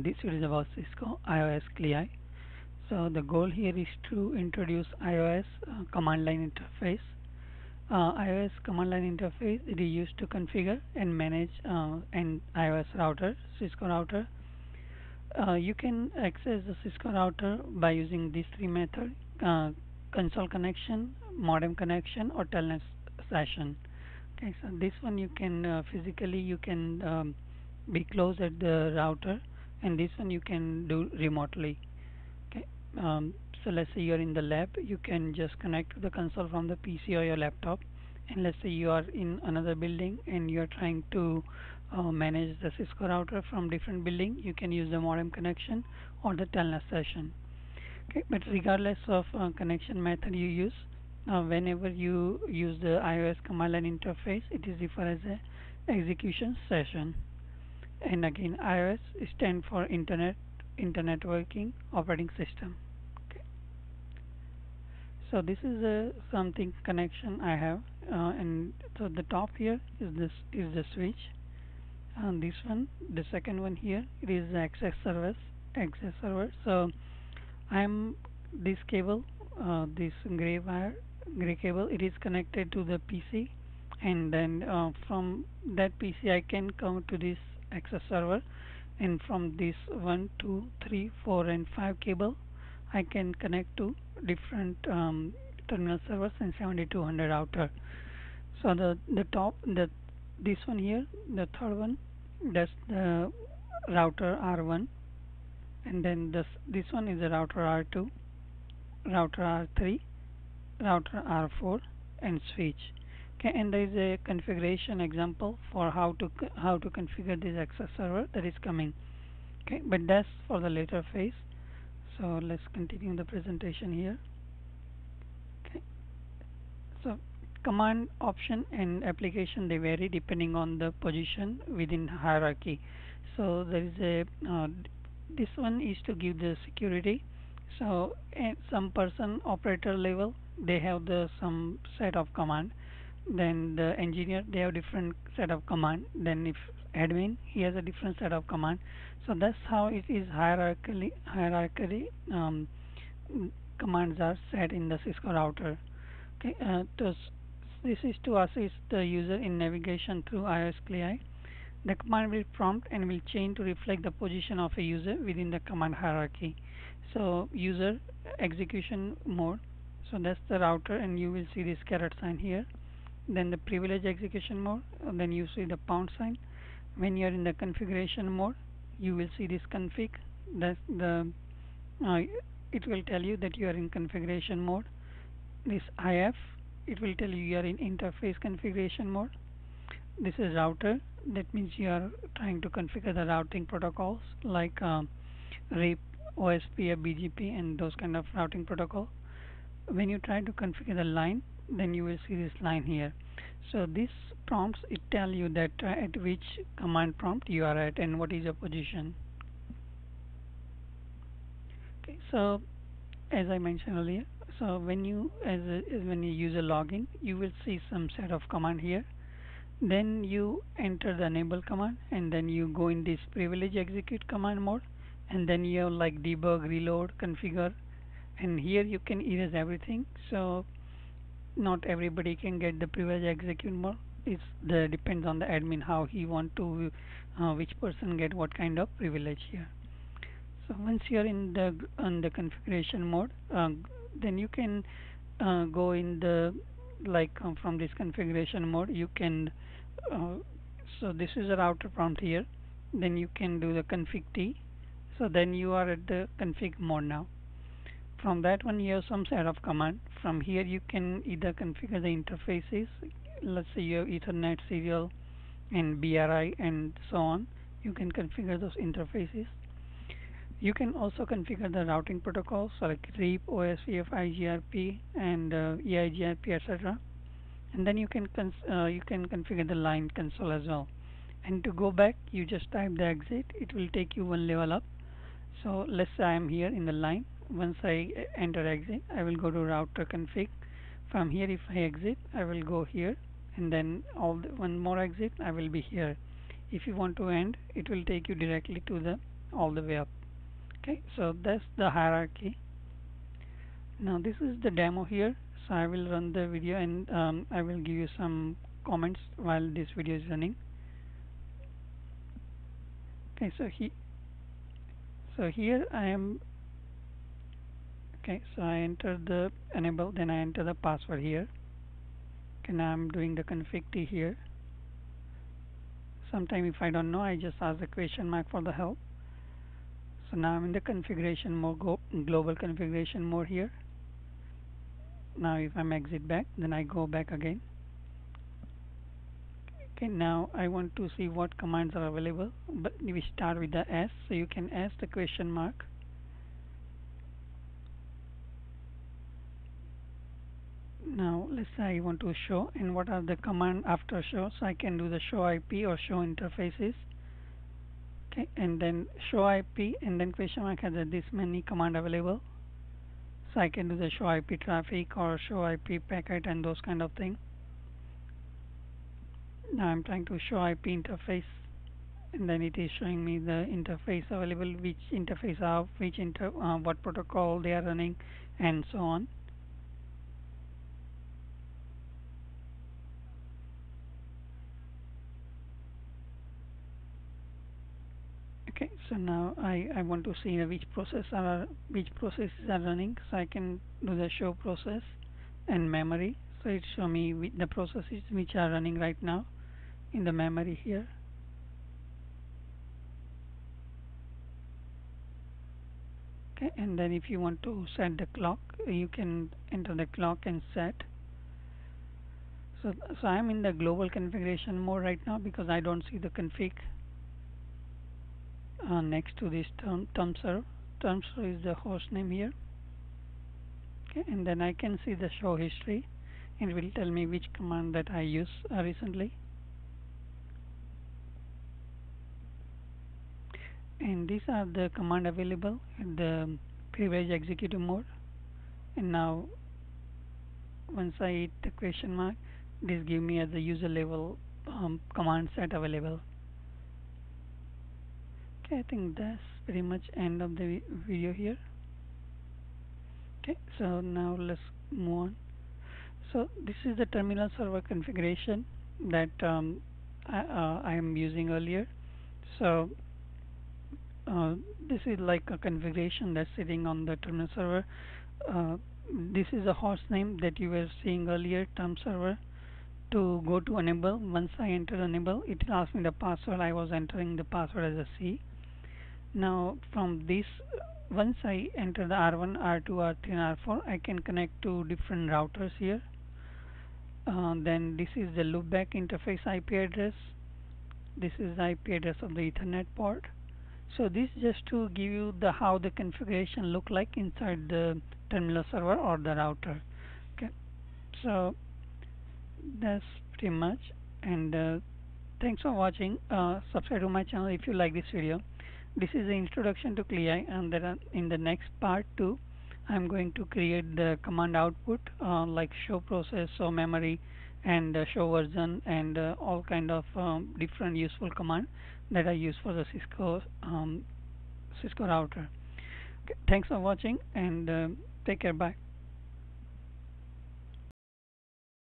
This is about Cisco IOS CLI. So the goal here is to introduce iOS command line interface. iOS command line interface it is used to configure and manage an iOS router, Cisco router. You can access the Cisco router by using these three methods: console connection, modem connection, or telnet session. Okay, so this one you can physically you can be close at the router, and this one you can do remotely. Okay, so let's say you're in the lab, you can just connect to the console from the PC or your laptop, and let's say you are in another building and you are trying to manage the Cisco router from different building. You can use the modem connection or the telnet session. Okay, but regardless of connection method you use, whenever you use the iOS command line interface, it is referred as a execution session. And again, iOS stands for Internet Working Operating System. Okay, so this is something connection I have, and so the top here is the switch, and this one, the second one here, it is the access server. So I am this cable, this gray cable, it is connected to the PC, and then from that PC I can come to this access server, and from this 1 2 3 4 and 5 cable I can connect to different terminal servers and 7200 router. So the top this one here, the third one, that's the router R1, and then this one is the router R2, router R3, router R4, and switch. Okay, and there is a configuration example for how to configure this access server that is coming. Okay, but that's for the later phase. So let's continue the presentation here. Okay, so command option and application, they vary depending on the position within hierarchy. So there is a this one is to give the security. So some person operator level, they have the some set of command, then the engineer, they have different set of command, then if admin, he has a different set of command. So that's how it is hierarchically commands are set in the Cisco router. Okay, this is to assist the user in navigation through iOS CLI. The command will prompt and will change to reflect the position of a user within the command hierarchy. So user execution mode, so that's the router, and you will see this caret sign here. Then the privilege execution mode, and then you see the pound sign. When you are in the configuration mode, you will see this config. That's the it will tell you that you are in configuration mode. This IF, it will tell you are in interface configuration mode. This is router, that means you are trying to configure the routing protocols like RIP, OSPF, BGP, and those kind of routing protocol. When you try to configure the line, then you will see this line here. So this prompts, it tell you that at which command prompt you are at and what is your position. Okay, so as I mentioned earlier, so when you when you use a login, you will see some set of command here. Then you enter the enable command, and then you go in this privilege execute command mode, and then you have like debug, reload, configure, and here you can erase everything. So not everybody can get the privilege execute mode. It's the depends on the admin how he want to which person get what kind of privilege here. So once you are in the configuration mode, then you can go in the from this configuration mode you can so this is a router prompt here, then you can do the config T. So then you are at the config mode now. From that one you have some set of command. From here you can either configure the interfaces, let's say you have Ethernet, serial, and BRI, and so on. You can configure those interfaces. You can also configure the routing protocols like RIP, OSPF, IGRP, and EIGRP, etc. And then you can configure the line console as well. And to go back, you just type the exit. It will take you one level up. So let's say I am here in the line. Once I enter exit, I will go to router config. From here, if I exit, I will go here, and then one more exit, I will be here. If you want to end, it will take you directly to the all the way up. Okay, so that's the hierarchy. Now this is the demo here, so I will run the video and I will give you some comments while this video is running. Okay, so here I am. Okay, so I enter the enable, then I enter the password here. Okay, now I'm doing the config T here. Sometime if I don't know, I just ask the question mark for the help. So now I'm in the configuration mode, global configuration mode here. Now if I'm exit back, then I go back again. Okay, now I want to see what commands are available, but we start with the S, so you can ask the question mark. Now let's say I want to show, and what are the command after show, so I can do the show IP or show interfaces. Okay, and then show IP, and then question mark has this many command available, so I can do the show IP traffic or show IP packet and those kind of thing. Now I'm trying to show IP interface, and then it is showing me the interface available, which interface are what protocol they are running, and so on. Okay, so now I want to see which processes are running, so I can do the show process and memory. So it show me the processes which are running right now in the memory here. Okay, and then if you want to set the clock, you can enter the clock and set. So I'm in the global configuration mode right now because I don't see the config next to this term server. Term server is the host name here. Okay, and then I can see the show history, and it will tell me which command that I used recently. And these are the command available in the privilege executive mode. And now once I hit the question mark, this give me as the user level command set available. Okay, I think that's pretty much end of the video here. Okay, so now let's move on. So this is the terminal server configuration that I am using earlier. So this is like a configuration that's sitting on the terminal server. This is a host name that you were seeing earlier, term server. To go to enable, once I enter enable, it will ask me the password. I was entering the password as a C. Now from this, once I enter the R1, R2, R3 and R4, I can connect to different routers here. Then this is the loopback interface IP address. This is the IP address of the Ethernet port. So this just to give you the how the configuration look like inside the terminal server or the router. Okay, so that's pretty much, and thanks for watching. Subscribe to my channel if you like this video. This is the introduction to CLI, and then in the next part 2 I'm going to create the command output like show process, show memory, and show version, and all kind of different useful command that I use for the Cisco router. Okay, thanks for watching, and take care. Bye.